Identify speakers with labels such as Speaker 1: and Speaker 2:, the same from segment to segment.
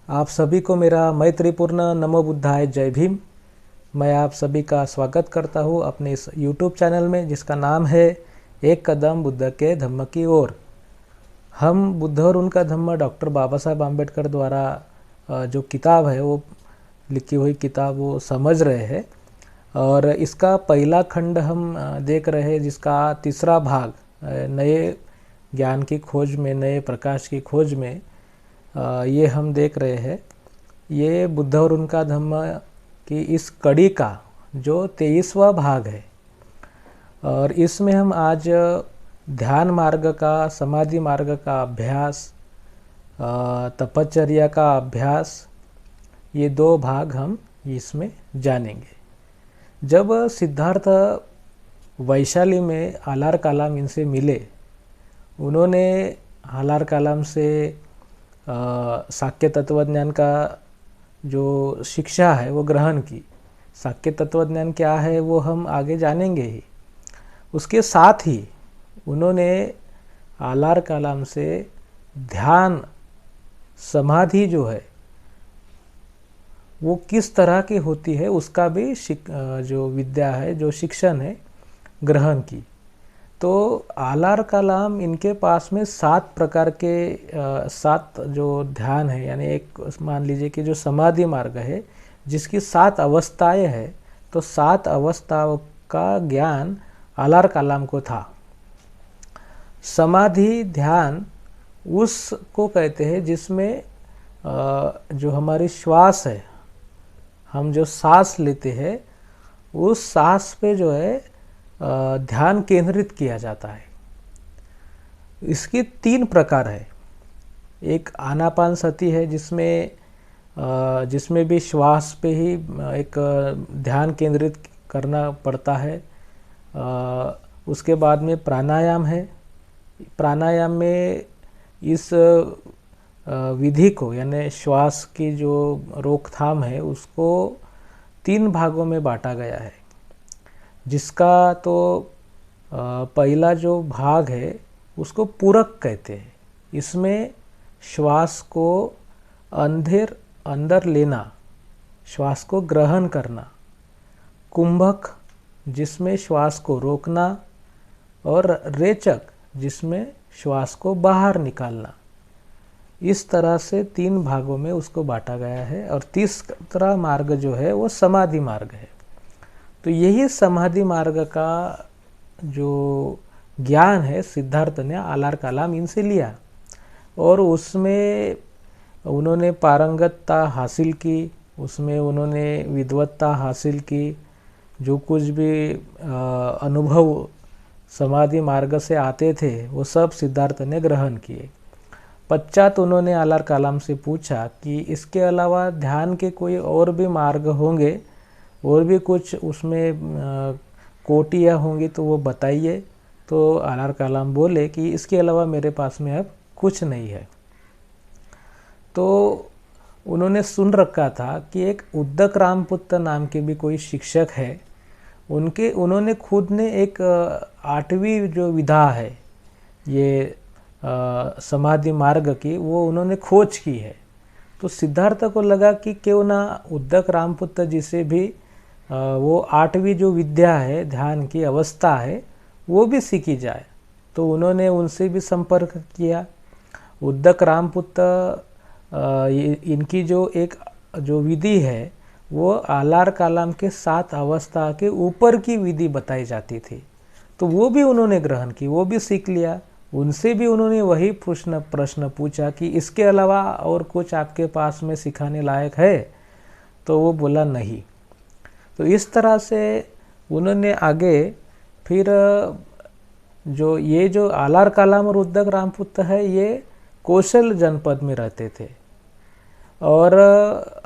Speaker 1: आप सभी को मेरा मैत्रीपूर्ण नमो बुद्धाय जय भीम। मैं आप सभी का स्वागत करता हूँ अपने इस YouTube चैनल में जिसका नाम है एक कदम बुद्ध के धम्म की ओर। हम बुद्ध और उनका धम्म डॉक्टर बाबा साहब आम्बेडकर द्वारा जो किताब है वो लिखी हुई किताब वो समझ रहे हैं और इसका पहला खंड हम देख रहे हैं जिसका तीसरा भाग नए ज्ञान की खोज में, नए प्रकाश की खोज में ये हम देख रहे हैं। ये बुद्ध और उनका धम्म की इस कड़ी का जो 23वां भाग है और इसमें हम आज ध्यान मार्ग का, समाधि मार्ग का अभ्यास, तपश्चर्या का अभ्यास, ये दो भाग हम इसमें जानेंगे। जब सिद्धार्थ वैशाली में आलार कालाम इनसे मिले, उन्होंने आलार कालाम से साक्य तत्वज्ञान का जो शिक्षा है वो ग्रहण की। साक्य तत्वज्ञान क्या है वो हम आगे जानेंगे ही। उसके साथ ही उन्होंने आलार कालाम से ध्यान समाधि जो है वो किस तरह की होती है उसका भी जो विद्या है, जो शिक्षण है, ग्रहण की। तो आलार कालाम इनके पास में 7 प्रकार के 7 जो ध्यान है, यानी एक मान लीजिए कि जो समाधि मार्ग है जिसकी 7 अवस्थाएं है, तो 7 अवस्थाओं का ज्ञान आलार कालाम को था। समाधि ध्यान उसको कहते हैं जिसमें जो हमारी श्वास है, हम जो सांस लेते हैं उस सांस पे जो है ध्यान केंद्रित किया जाता है। इसकी 3 प्रकार है। एक आनापानसति है जिसमें भी श्वास पे ही एक ध्यान केंद्रित करना पड़ता है। उसके बाद में प्राणायाम है। प्राणायाम में इस विधि को, यानी श्वास की जो रोकथाम है उसको 3 भागों में बांटा गया है। जिसका तो पहला जो भाग है उसको पूरक कहते हैं। इसमें श्वास को अंदर लेना, श्वास को ग्रहण करना। कुंभक जिसमें श्वास को रोकना और रेचक जिसमें श्वास को बाहर निकालना। इस तरह से 3 भागों में उसको बांटा गया है और तीसरा मार्ग जो है वो समाधि मार्ग है। तो यही समाधि मार्ग का जो ज्ञान है सिद्धार्थ ने आलार कालाम इनसे लिया और उसमें उन्होंने पारंगतता हासिल की, उसमें उन्होंने विद्वत्ता हासिल की। जो कुछ भी अनुभव समाधि मार्ग से आते थे वो सब सिद्धार्थ ने ग्रहण किए। पश्चात उन्होंने आलार कालाम से पूछा कि इसके अलावा ध्यान के कोई और भी मार्ग होंगे, और भी कुछ उसमें कोटियाँ होंगी तो वो बताइए। तो आलार कालाम बोले कि इसके अलावा मेरे पास में अब कुछ नहीं है। तो उन्होंने सुन रखा था कि एक उद्दक रामपुत्र नाम के भी कोई शिक्षक है, उन्होंने खुद ने एक 8वीं जो विधा है ये समाधि मार्ग की, वो उन्होंने खोज की है। तो सिद्धार्थ को लगा कि क्यों ना उद्दक रामपुत्र जी से भी वो 8वीं जो विद्या है, ध्यान की अवस्था है, वो भी सीखी जाए। तो उन्होंने उनसे भी संपर्क किया। उद्दक रामपुत्र इनकी जो एक जो विधि है वो आलार कालाम के 7 अवस्था के ऊपर की विधि बताई जाती थी। तो वो भी उन्होंने ग्रहण की, वो भी सीख लिया। उनसे भी उन्होंने वही प्रश्न पूछा कि इसके अलावा और कुछ आपके पास में सिखाने लायक है? तो वो बोला नहीं। तो इस तरह से उन्होंने आगे फिर जो आलार कालाम और उद्दक रामपुत्र है ये कौशल जनपद में रहते थे और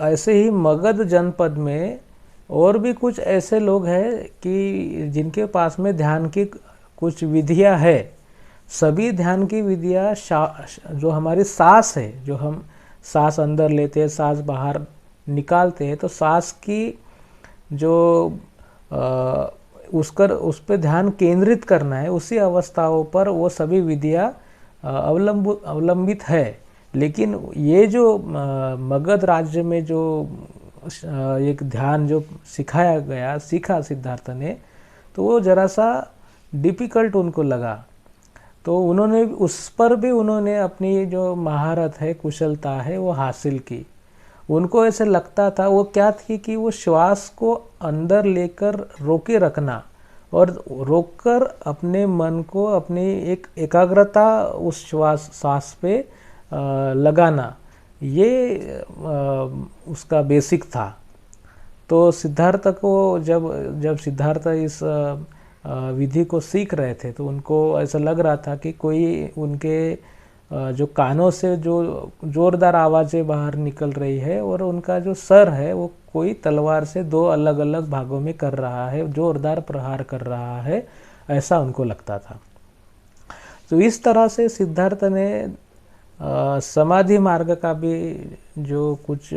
Speaker 1: ऐसे ही मगध जनपद में और भी कुछ ऐसे लोग हैं कि जिनके पास में ध्यान की कुछ विधियां है। सभी ध्यान की विधियां जो हमारी सांस है, जो हम सांस अंदर लेते हैं, सांस बाहर निकालते हैं, तो सांस की जो उस पर ध्यान केंद्रित करना है, उसी अवस्थाओं पर वो सभी विधियां अवलंबित है। लेकिन ये जो मगध राज्य में जो एक ध्यान जो सिखाया गया, सीखा सिद्धार्थ ने, तो वो जरा सा डिफ़िकल्ट उनको लगा। तो उन्होंने उस पर भी उन्होंने अपनी जो महारत है, कुशलता है, वो हासिल की। उनको ऐसे लगता था, वो क्या थी कि वो श्वास को अंदर लेकर रोके रखना और रोककर अपने मन को, अपनी एक एकाग्रता उस सांस पे लगाना, ये उसका बेसिक था। तो सिद्धार्थ को जब जब सिद्धार्थ इस विधि को सीख रहे थे, तो उनको ऐसा लग रहा था कि कोई उनके जो कानों से जो जोरदार आवाज़ें बाहर निकल रही है, और उनका जो सर है वो कोई तलवार से दो अलग अलग भागों में कर रहा है, जोरदार प्रहार कर रहा है, ऐसा उनको लगता था। तो इस तरह से सिद्धार्थ ने समाधि मार्ग का भी जो कुछ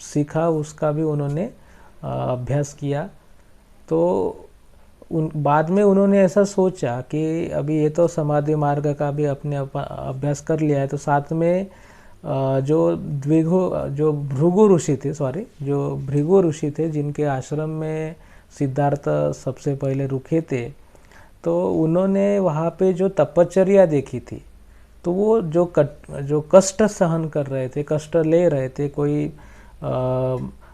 Speaker 1: सीखा, उसका भी उन्होंने अभ्यास किया। तो बाद में उन्होंने ऐसा सोचा कि अभी ये तो समाधि मार्ग का भी अपने अभ्यास कर लिया है, तो साथ में जो भृगु ऋषि थे, जिनके आश्रम में सिद्धार्थ सबसे पहले रुके थे, तो उन्होंने वहाँ पे जो तपश्चर्या देखी थी, तो वो जो कष्ट सहन कर रहे थे, कष्ट ले रहे थे, कोई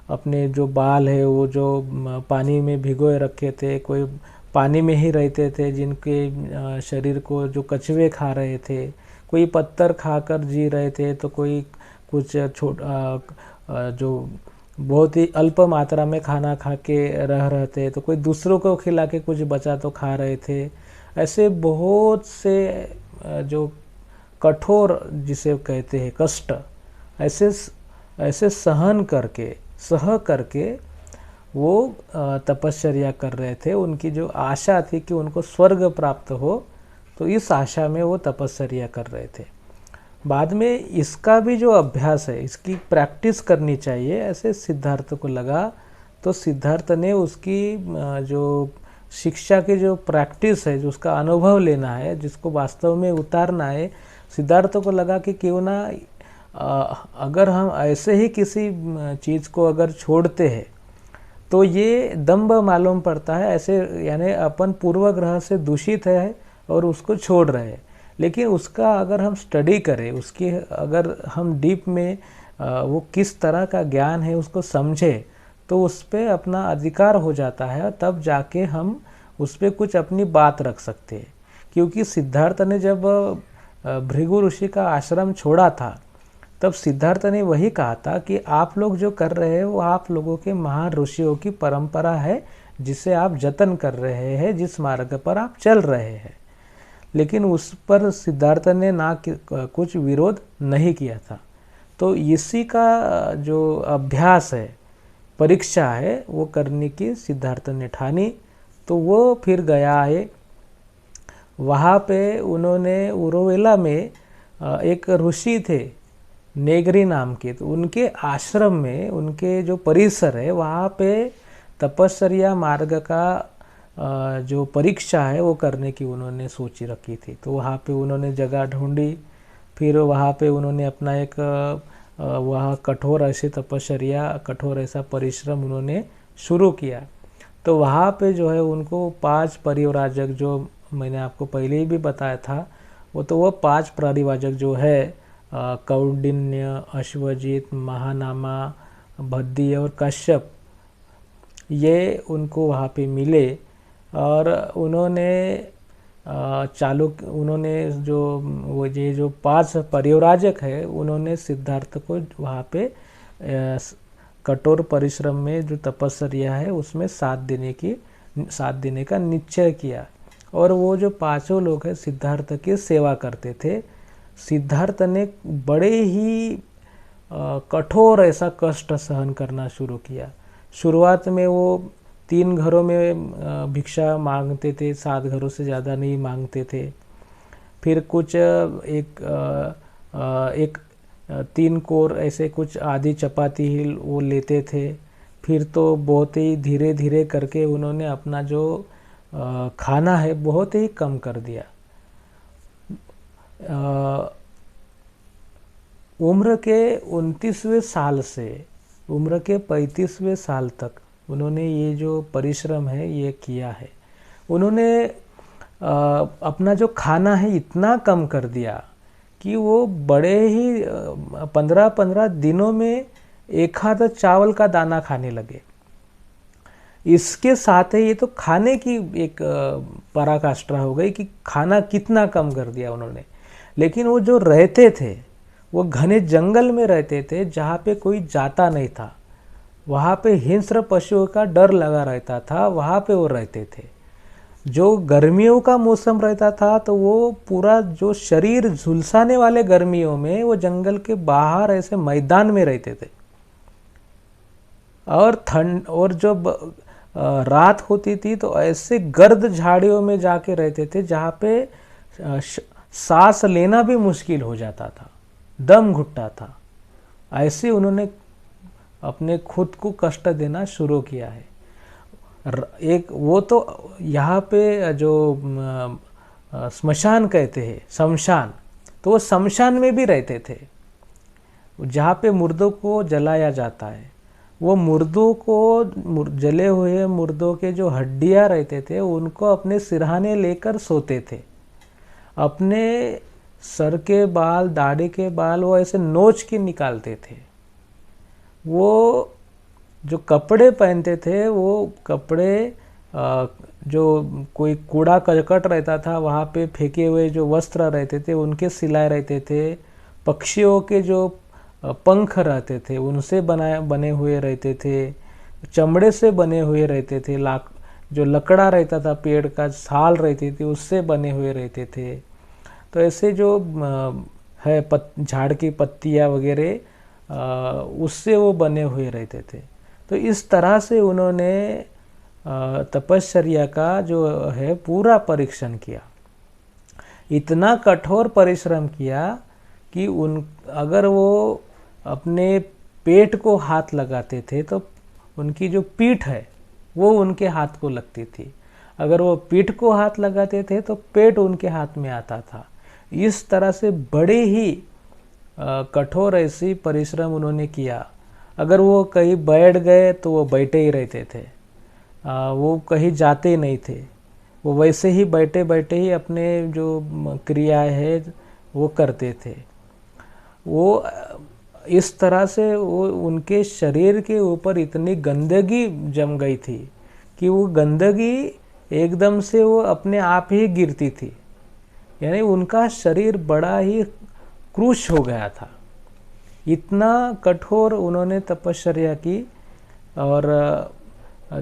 Speaker 1: अपने जो बाल है वो जो पानी में भिगोए रखे थे, कोई पानी में ही रहते थे, जिनके शरीर को जो कछुए खा रहे थे, कोई पत्थर खाकर जी रहे थे, तो कोई कुछ जो बहुत ही अल्प मात्रा में खाना खा के रह रहे थे, तो कोई दूसरों को खिला के कुछ बचा तो खा रहे थे। ऐसे बहुत से जो कठोर जिसे कहते हैं कष्ट, ऐसे सहन करके सह करके वो तपश्चर्या कर रहे थे। उनकी जो आशा थी कि उनको स्वर्ग प्राप्त हो, तो इस आशा में वो तपश्चर्या कर रहे थे। बाद में इसका भी जो अभ्यास है, इसकी प्रैक्टिस करनी चाहिए, ऐसे सिद्धार्थ को लगा। तो सिद्धार्थ ने उसकी जो शिक्षा की जो प्रैक्टिस है, जो उसका अनुभव लेना है, जिसको वास्तव में उतारना है, सिद्धार्थ को लगा कि क्यों ना अगर हम ऐसे ही किसी चीज़ को अगर छोड़ते हैं तो ये दम्भ मालूम पड़ता है, ऐसे यानी अपन पूर्वग्रह से दूषित है और उसको छोड़ रहे हैं। लेकिन उसका अगर हम स्टडी करें, उसकी अगर हम डीप में वो किस तरह का ज्ञान है उसको समझे, तो उस पर अपना अधिकार हो जाता है, तब जाके हम उस पर कुछ अपनी बात रख सकते हैं। क्योंकि सिद्धार्थ ने जब भृगु ऋषि का आश्रम छोड़ा था, तब सिद्धार्थ ने वही कहा था कि आप लोग जो कर रहे हैं वो आप लोगों के महान ऋषियों की परंपरा है, जिसे आप जतन कर रहे हैं, जिस मार्ग पर आप चल रहे हैं। लेकिन उस पर सिद्धार्थ ने ना कुछ विरोध नहीं किया था। तो इसी का जो अभ्यास है, परीक्षा है, वो करने की सिद्धार्थ ने ठानी। तो वो फिर गया है वहाँ पे। उन्होंने उरोवेला में एक ऋषि थे नेगरी नाम के, तो उनके आश्रम में, उनके जो परिसर है वहाँ पे तपश्चर्या मार्ग का जो परीक्षा है वो करने की उन्होंने सोची रखी थी। तो वहाँ पे उन्होंने जगह ढूंढी, फिर वहाँ पे उन्होंने अपना एक वहाँ कठोर ऐसे तपश्चर्या, कठोर ऐसा परिश्रम उन्होंने शुरू किया। तो वहाँ पे जो है उनको 5 परिव्राजक, जो मैंने आपको पहले ही भी बताया था, वो 5 परिव्राजक जो है कौंडिन्य, अश्वजित, महानामा, भद्दी और कश्यप, ये उनको वहाँ पे मिले। और उन्होंने उन्होंने ये जो 5 परिव्राजक है, उन्होंने सिद्धार्थ को वहाँ पे कठोर परिश्रम में जो तपस्या है उसमें साथ देने का निश्चय किया। और वो जो 5 लोग हैं सिद्धार्थ की सेवा करते थे। सिद्धार्थ ने बड़े ही कठोर ऐसा कष्ट सहन करना शुरू किया। शुरुआत में वो 3 घरों में भिक्षा मांगते थे, 7 घरों से ज़्यादा नहीं मांगते थे। फिर कुछ एक 3 कोर ऐसे कुछ आधी चपाती ही वो लेते थे। फिर तो बहुत ही धीरे धीरे करके उन्होंने अपना जो खाना है बहुत ही कम कर दिया। उम्र के 29वें साल से उम्र के 35वें साल तक उन्होंने ये जो परिश्रम है ये किया है। उन्होंने अपना जो खाना है इतना कम कर दिया कि वो बड़े ही 15-15 दिनों में एक हाथ चावल का दाना खाने लगे। इसके साथ ही ये तो खाने की एक पराकाष्ठा हो गई कि खाना कितना कम कर दिया उन्होंने। लेकिन वो जो रहते थे वो घने जंगल में रहते थे जहाँ पे कोई जाता नहीं था, वहाँ पे हिंस्र पशुओं का डर लगा रहता था, वहाँ पे वो रहते थे। जो गर्मियों का मौसम रहता था तो वो पूरा जो शरीर झुलसाने वाले गर्मियों में वो जंगल के बाहर ऐसे मैदान में रहते थे। और ठंड और जब रात होती थी तो ऐसे गर्द झाड़ियों में जाके रहते थे जहाँ पे सांस लेना भी मुश्किल हो जाता था, दम घुटता था। ऐसे उन्होंने अपने खुद को कष्ट देना शुरू किया है। एक वो तो यहाँ पे जो स्मशान कहते हैं, शमशान, तो वो शमशान में भी रहते थे जहाँ पे मुर्दों को जलाया जाता है। वो मुर्दों को, जले हुए मुर्दों के जो हड्डियाँ रहते थे उनको अपने सिरहाने लेकर सोते थे। अपने सर के बाल, दाढ़ी के बाल वो ऐसे नोच के निकालते थे। वो जो कपड़े पहनते थे वो कपड़े जो कोई कूड़ा करकट रहता था वहाँ पे फेंके हुए जो वस्त्र रहते थे उनके सिलाए रहते थे। पक्षियों के जो पंख रहते थे उनसे बने हुए रहते थे। चमड़े से बने हुए रहते थे। जो लकड़ा रहता था, पेड़ का छाल रहती थी, उससे बने हुए रहते थे। तो ऐसे जो है झाड़ की पत्तियाँ वगैरह उससे वो बने हुए रहते थे। तो इस तरह से उन्होंने तपश्चर्या का जो है पूरा परीक्षण किया। इतना कठोर परिश्रम किया कि अगर वो अपने पेट को हाथ लगाते थे तो उनकी जो पीठ है वो उनके हाथ को लगती थी। अगर वो पीठ को हाथ लगाते थे तो पेट उनके हाथ में आता था। इस तरह से बड़े ही कठोर ऐसी परिश्रम उन्होंने किया। अगर वो कहीं बैठ गए तो वो बैठे ही रहते थे, वो कहीं जाते नहीं थे। वो वैसे ही बैठे बैठे ही अपने जो क्रियाएं है वो करते थे। वो इस तरह से वो उनके शरीर के ऊपर इतनी गंदगी जम गई थी कि वो गंदगी एकदम से वो अपने आप ही गिरती थी। यानी उनका शरीर बड़ा ही क्रूश हो गया था। इतना कठोर उन्होंने तपश्चर्या की। और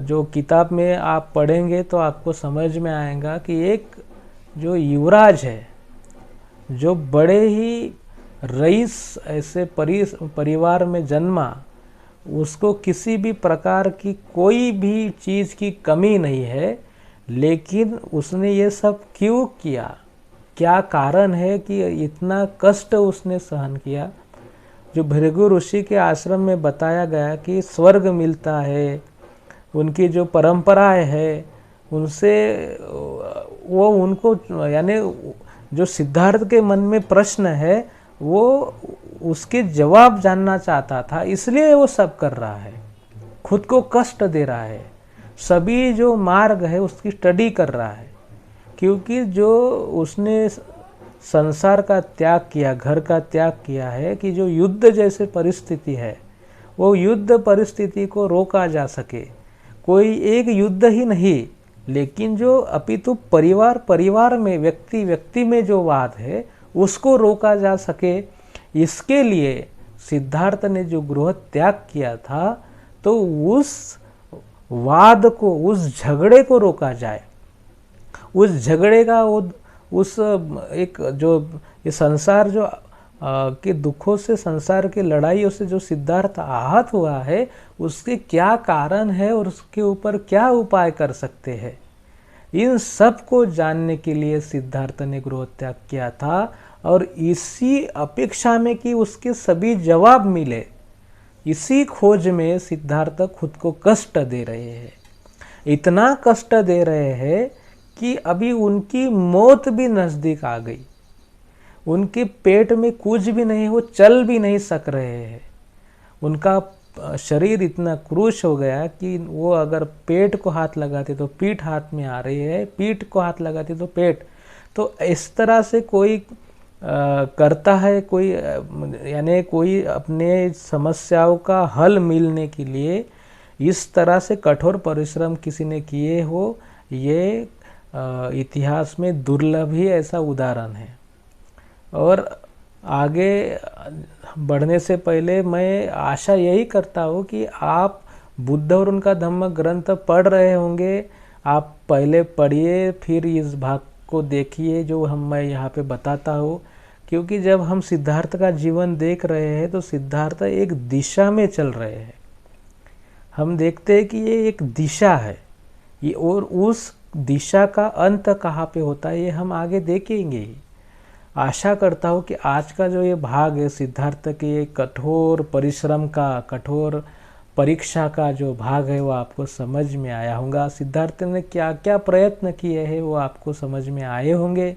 Speaker 1: जो किताब में आप पढ़ेंगे तो आपको समझ में आएगा कि एक जो युवराज है, जो बड़े ही रईस ऐसे परिवार में जन्मा, उसको किसी भी प्रकार की कोई भी चीज़ की कमी नहीं है, लेकिन उसने ये सब क्यों किया, क्या कारण है कि इतना कष्ट उसने सहन किया। जो भृगु ऋषि के आश्रम में बताया गया कि स्वर्ग मिलता है, उनकी जो परंपराएं है उनसे वो उनको, यानी जो सिद्धार्थ के मन में प्रश्न है वो उसके जवाब जानना चाहता था, इसलिए वो सब कर रहा है, खुद को कष्ट दे रहा है, सभी जो मार्ग है उसकी स्टडी कर रहा है। क्योंकि जो उसने संसार का त्याग किया, घर का त्याग किया है, कि जो युद्ध जैसे परिस्थिति है वो युद्ध परिस्थिति को रोका जा सके। कोई एक युद्ध ही नहीं, लेकिन जो अपितु परिवार में, व्यक्ति में जो वाद है उसको रोका जा सके, इसके लिए सिद्धार्थ ने जो गृह त्याग किया था, तो उस वाद को, उस झगड़े को रोका जाए। उस झगड़े का उस एक जो ये संसार जो के दुखों से, संसार की लड़ाइयों से जो सिद्धार्थ आहत हुआ है, उसके क्या कारण है और उसके ऊपर क्या उपाय कर सकते हैं, इन सब को जानने के लिए सिद्धार्थ ने गृह त्याग किया था। और इसी अपेक्षा में कि उसके सभी जवाब मिले, इसी खोज में सिद्धार्थ खुद को कष्ट दे रहे हैं। इतना कष्ट दे रहे हैं कि अभी उनकी मौत भी नज़दीक आ गई। उनके पेट में कुछ भी नहीं, वो चल भी नहीं सक रहे हैं। उनका शरीर इतना क्रूश हो गया कि वो अगर पेट को हाथ लगाते तो पीठ हाथ में आ रही है, पीठ को हाथ लगाते तो पेट। तो इस तरह से कोई करता है, कोई यानी कोई अपने समस्याओं का हल मिलने के लिए इस तरह से कठोर परिश्रम किसी ने किए हो, ये इतिहास में दुर्लभ ही ऐसा उदाहरण है। और आगे बढ़ने से पहले मैं आशा यही करता हूँ कि आप बुद्ध और उनका धम्म ग्रंथ पढ़ रहे होंगे। आप पहले पढ़िए, फिर इस भाग को देखिए जो मैं यहाँ पे बताता हूँ। क्योंकि जब हम सिद्धार्थ का जीवन देख रहे हैं तो सिद्धार्थ एक दिशा में चल रहे हैं। हम देखते हैं कि ये एक दिशा है, ये और उस दिशा का अंत कहाँ पे होता है ये हम आगे देखेंगे ही। आशा करता हूँ कि आज का जो ये भाग है सिद्धार्थ के कठोर परिश्रम का, कठोर परीक्षा का जो भाग है वो आपको समझ में आया होगा। सिद्धार्थ ने क्या क्या प्रयत्न किए हैं वो आपको समझ में आए होंगे।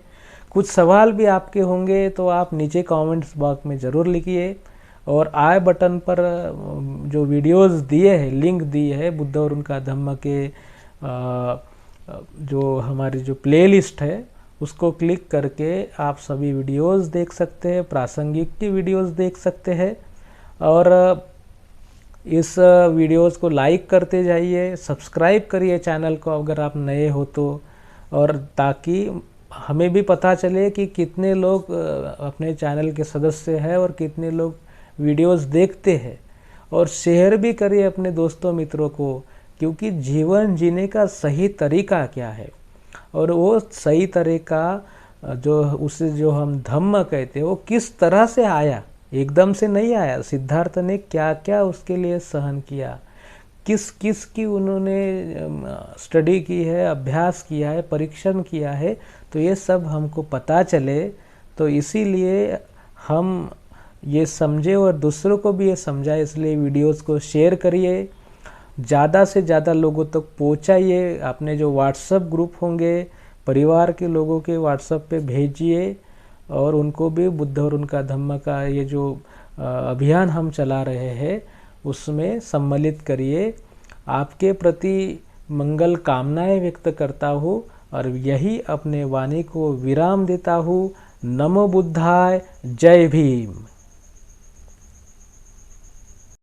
Speaker 1: कुछ सवाल भी आपके होंगे तो आप नीचे कमेंट्स बॉक्स में ज़रूर लिखिए। और आई बटन पर जो वीडियोस दिए हैं, लिंक दिए है बुद्ध और उनका धम्म के जो हमारी जो प्लेलिस्ट है उसको क्लिक करके आप सभी वीडियोस देख सकते हैं, प्रासंगिक की वीडियोस देख सकते हैं। और इस वीडियोस को लाइक करते जाइए, सब्सक्राइब करिए चैनल को अगर आप नए हो तो, और ताकि हमें भी पता चले कि कितने लोग अपने चैनल के सदस्य हैं और कितने लोग वीडियोस देखते हैं। और शेयर भी करिए अपने दोस्तों मित्रों को, क्योंकि जीवन जीने का सही तरीका क्या है और वो सही तरीका जो उसे जो हम धम्म कहते हैं वो किस तरह से आया, एकदम से नहीं आया। सिद्धार्थ ने क्या क्या उसके लिए सहन किया, किस किस की उन्होंने स्टडी की है, अभ्यास किया है, परीक्षण किया है, तो ये सब हमको पता चले। तो इसीलिए हम ये समझे और दूसरों को भी ये समझाए, इसलिए वीडियोस को शेयर करिए, ज़्यादा से ज़्यादा लोगों तक पहुँचाइए। अपने जो व्हाट्सएप ग्रुप होंगे परिवार के लोगों के व्हाट्सएप पे भेजिए और उनको भी बुद्ध और उनका धम्म का ये जो अभियान हम चला रहे हैं उसमें सम्मिलित करिए। आपके प्रति मंगल कामनाएं व्यक्त करता हूँ और यही अपने वाणी को विराम देता हूँ। नमो बुद्धाय, जय भीम।